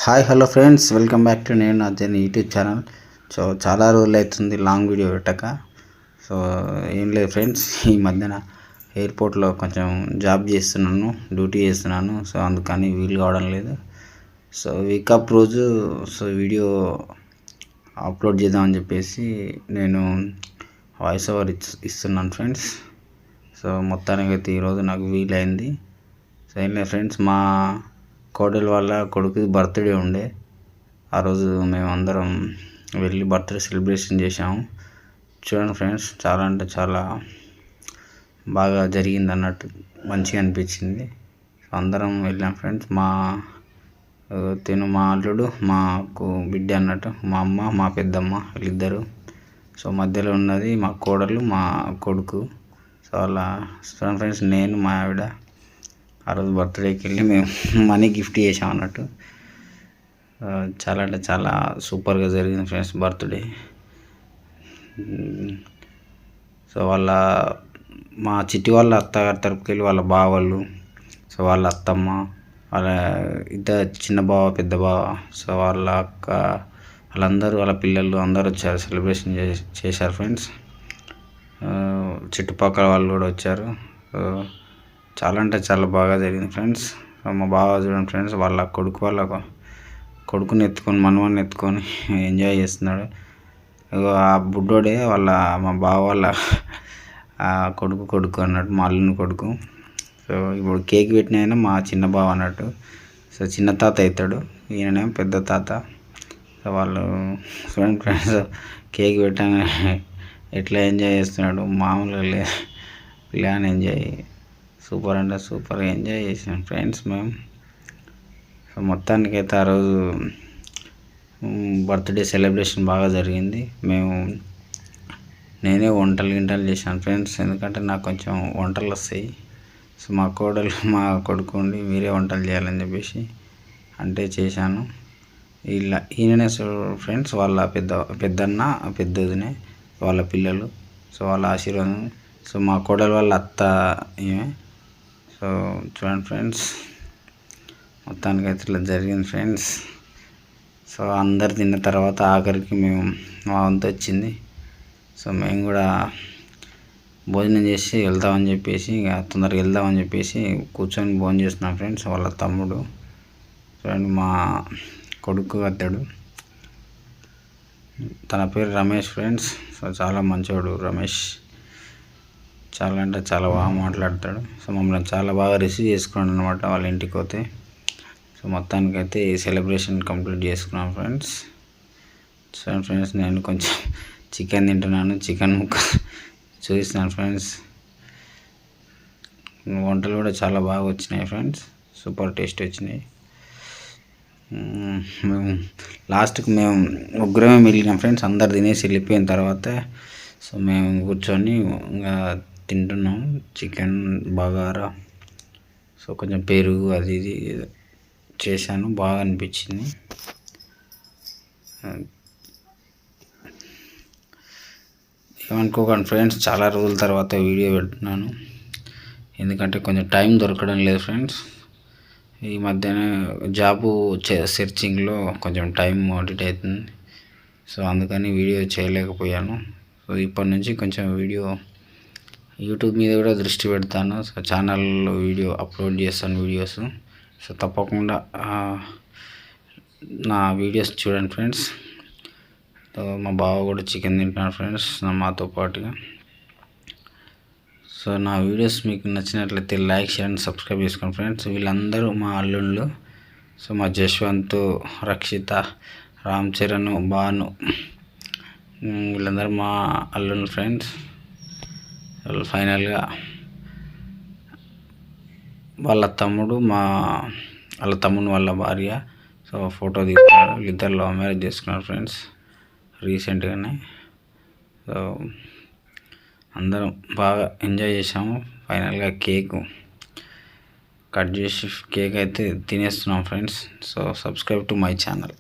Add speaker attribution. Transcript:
Speaker 1: Hi hello friends, welcome back to నేను అదే YouTube channel. So చాలా రోజులు అవుతుంది లాంగ్ వీడియో పెట్టక. సో ఏం లేదు ఫ్రెండ్స్, ఈ మధ్యన ఎయిర్పోర్ట్లో కొంచెం జాబ్ చేస్తున్నాను, డ్యూటీ చేస్తున్నాను. సో అందుకని వీలు కావడం లేదు. సో వీకప్ రోజు వీడియో అప్లోడ్ చేద్దామని చెప్పేసి నేను వాయిస్ ఓవర్ ఇస్తున్నాను ఫ్రెండ్స్. సో మొత్తానికి అయితే ఈరోజు నాకు వీలైంది. సో ఏం లేదు ఫ్రెండ్స్, మా కోడలు వాళ్ళ కొడుకు బర్త్డే ఉండే. ఆ రోజు మేము అందరం వెళ్ళి బర్త్డే సెలబ్రేషన్ చేసాము. చూడండి ఫ్రెండ్స్, చాలా అంటే చాలా బాగా జరిగింది అన్నట్టు, మంచిగా అనిపించింది. అందరం వెళ్ళాం ఫ్రెండ్స్. మా అల్లుడు, మాకు బిడ్డ అన్నట్టు, మా అమ్మ, మా పెద్దమ్మ వీళ్ళిద్దరు. సో మధ్యలో ఉన్నది మా కోడలు, మా కొడుకు. సో అలా చూడండి ఫ్రెండ్స్, నేను మా ఆవిడ ఆ రోజు బర్త్డేకి వెళ్ళి మేము మనీ గిఫ్ట్ చేసాం అన్నట్టు. చాలా అంటే చాలా సూపర్గా జరిగింది ఫ్రెండ్స్ బర్త్డే. సో మా చిట్టి వాళ్ళ అత్తగారి తరపుకి వెళ్ళి వాళ్ళ బావలు, సో వాళ్ళ అత్తమ్మ, వాళ్ళ ఇద్దరు చిన్న బావ, పెద్ద బావ, సో వాళ్ళ అక్క, వాళ్ళందరూ, వాళ్ళ పిల్లలు అందరూ వచ్చారు, సెలబ్రేషన్ చేశారు ఫ్రెండ్స్. చుట్టుపక్కల వాళ్ళు కూడా వచ్చారు. చాలా అంటే చాలా బాగా జరిగింది ఫ్రెండ్స్. మా బావ చూడండి ఫ్రెండ్స్, వాళ్ళ కొడుకుని ఎత్తుకొని, మనవాడిని ఎత్తుకొని ఎంజాయ్ చేస్తున్నాడు. ఆ బుడ్డోడే మా బావ వాళ్ళ కొడుకు అన్నట్టు, మా అల్లుని కొడుకు. సో ఇప్పుడు కేక్ పెట్టిన ఆయన మా చిన్న బావ అన్నట్టు. సో చిన్న తాత అవుతాడు, ఈయననేమో పెద్ద తాత. సో వాళ్ళు చూడండి ఫ్రెండ్స్, కేక్ పెట్టాను ఎట్లా ఎంజాయ్ చేస్తున్నాడు, మామూలుగా ప్లాన్ ఎంజాయ్, సూపర్ అంటే సూపర్ ఎంజాయ్ చేసాం ఫ్రెండ్స్ మేము. సో మొత్తానికైతే ఆ రోజు బర్త్డే సెలబ్రేషన్ బాగా జరిగింది. నేనే వంటలు చేశాను ఫ్రెండ్స్, ఎందుకంటే నాకు కొంచెం వంటలు వస్తాయి. సో మా కోడలు, మా కొడుకు ఉండి మీరే వంటలు చేయాలని చెప్పేసి అంటే చేశాను. ఈయననే ఫ్రెండ్స్, వాళ్ళ పెద్దన్న, పెద్దదినే, వాళ్ళ పిల్లలు, సో వాళ్ళ ఆశీర్వాదం. సో మా కోడలు వాళ్ళ అత్త ఈమె. సో చూడండి ఫ్రెండ్స్, మొత్తానికి అయితే ఇట్లా జరిగింది ఫ్రెండ్స్. సో అందరు తిన్న తర్వాత ఆఖరికి మా వంతు వచ్చింది. సో మేము కూడా భోజనం చేసి వెళ్దామని చెప్పేసి, ఇక తొందరగా వెళ్దామని చెప్పేసి కూర్చొని భోజనం చేస్తున్నాం ఫ్రెండ్స్. వాళ్ళ తమ్ముడు చూడండి, మా కొడుకు అతడు, తన పేరు రమేష్ ఫ్రెండ్స్. సో చాలా మంచివాడు రమేష్, చాలా అంటే చాలా బాగా మాట్లాడతాడు. సో మమ్మల్ని చాలా బాగా రిసీవ్ చేసుకున్నాడు అనమాట వాళ్ళ ఇంటికి పోతే. సో మొత్తానికైతే ఈ సెలబ్రేషన్ కంప్లీట్ చేసుకున్నాం ఫ్రెండ్స్. చూడండి ఫ్రెండ్స్, నేను కొంచెం చికెన్ తింటున్నాను, చికెన్ ముక్క చూపిస్తున్నాను ఫ్రెండ్స్. వంటలు కూడా చాలా బాగా వచ్చినాయి ఫ్రెండ్స్, సూపర్ టేస్ట్ వచ్చినాయి. లాస్ట్కి మేము ముగ్గురమే మిగిలినాం ఫ్రెండ్స్. అందరు తినేసి వెళ్ళిపోయిన తర్వాత సో మేము కూర్చొని ఇంకా తింటున్నాం చికెన్ బగారా. సో కొంచెం పెరుగు అది ఇది చేశాను, బాగా అనిపించింది. ఏమనుకోకండి ఫ్రెండ్స్, చాలా రోజుల తర్వాత వీడియో పెడుతున్నాను, ఎందుకంటే కొంచెం టైం దొరకడం లేదు ఫ్రెండ్స్. ఈ మధ్యన జాబు సెర్చింగ్లో కొంచెం టైం అడిట్ అవుతుంది. సో అందుకని వీడియో చేయలేకపోయాను. సో ఇప్పటి నుంచి కొంచెం యూట్యూబ్ మీద కూడా దృష్టి పెడతాను. సో ఛానల్లో వీడియో అప్లోడ్ చేస్తాను వీడియోస్. సో తప్పకుండా నా వీడియోస్ చూడండి ఫ్రెండ్స్. మా బావ కూడా చికెన్ తింటున్నాడు ఫ్రెండ్స్ మాతో పాటుగా. సో నా వీడియోస్ మీకు నచ్చినట్లయితే లైక్, షేర్ అండ్ సబ్స్క్రైబ్ చేసుకోండి ఫ్రెండ్స్. వీళ్ళందరూ మా అల్లుళ్ళు. సో మా జశ్వంత్, రక్షిత, రామ్ చరణ్, భాను, వీళ్ళందరూ మా అల్లుళ్ళు ఫ్రెండ్స్. ఫైనల్గా వాళ్ళ తమ్ముడు వాళ్ళ భార్య. సో ఫోటో తీసుకున్నారు, వీళ్ళిద్దరు లవ్ మ్యారేజ్ చేసుకున్నారు ఫ్రెండ్స్ రీసెంట్గానే. సో అందరం బాగా ఎంజాయ్ చేసాము. ఫైనల్గా కేక్ కట్ చేసి కేక్ అయితే తినేస్తున్నాం friends. So subscribe to my channel.